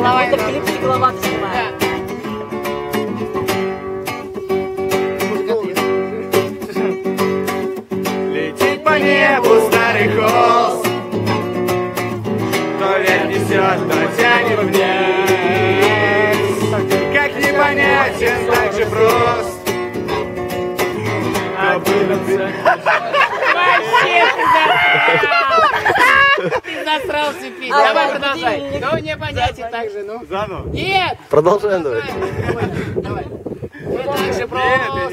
Давай, клип Стекловато снимаем. Летит по небу старый холст, то ветер несет, то тянет вниз. Как непонятен, так же прост. Вообще ты засрался пить. Давай продолжай. Ну, непонятен так же, ну. Заново. Нет! Продолжаем, давай. Давай. Так же просто.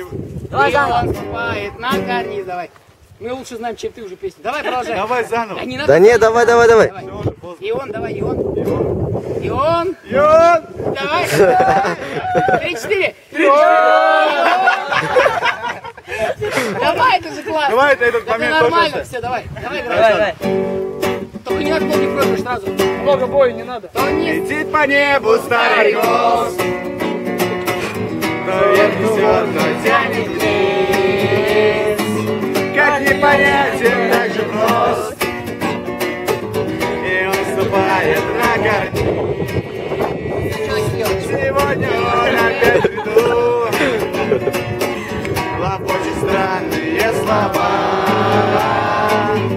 Давай заново. Он вступает на карниз, давай. Мы лучше знаем, чем ты уже песню. Давай продолжай. Давай заново. Не надо. Да не, давай. Давай. И он, давай, и он. И он. Давай. 3-4. Давай, это же классно. Давай этот момент Это нормально, тоже. все, давай. Давай, Давай. Только не надо много прыгаешь сразу. Много боя не надо. То не... Летит по небу старый холст, то ветер несет, то тянет вниз. Как непонятен, так же прост. И он вступает на карниз. Сегодня он опять в виду. Лопочет странные слова.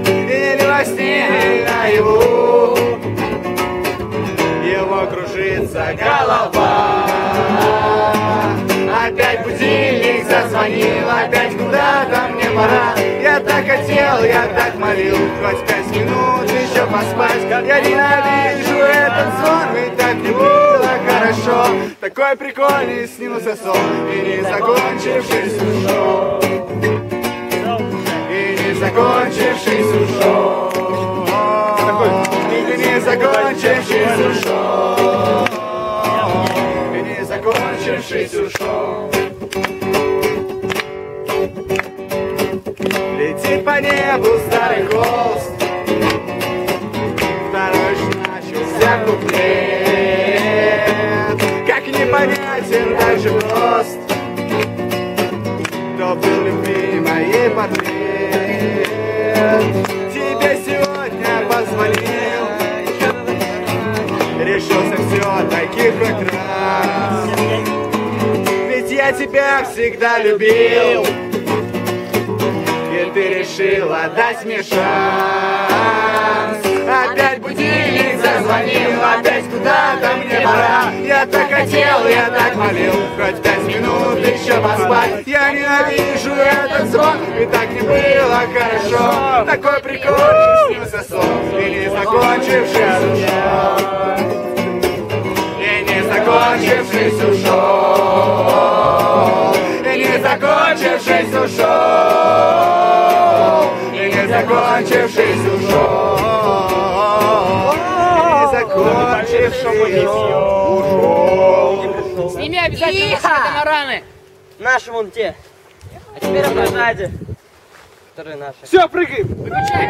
Или во сне, или наяву. Его кружится голова. Опять будильник зазвонил, опять куда-то мне пора. Я так хотел, я так молил, хоть 5 минут еще поспать. Я ненавижу этот сон, ведь так не было хорошо. Такой прикольный снился сон, и не закончившийся шоу. И не закончившийся шоу. И не закончившийся шоу. И не закончившийся шоу. Летит по небу старый холст, второй же начался куплет. Как непонятен, так же прост, кто был любимый портрет. Тебе сегодня позвонил, решился все-таки хоть раз. Ведь я тебя всегда любил, и ты решила дать мне шанс. Опять будильник зазвонил, опять куда-то мне пора. Я так хотел, я так молил, хоть 5 минут еще поспать. Я ненавижу этот звон, и так не было хорошо. Такой прикольный снился сон, и не закончившийся шоу. И не закончившийся шоу. И не закончившийся шоу. И не закончившийся шоу. Сними обязательно катамараны. Наши вон те. А теперь обратно. Которые наши. Все, прыгаем! Выключай.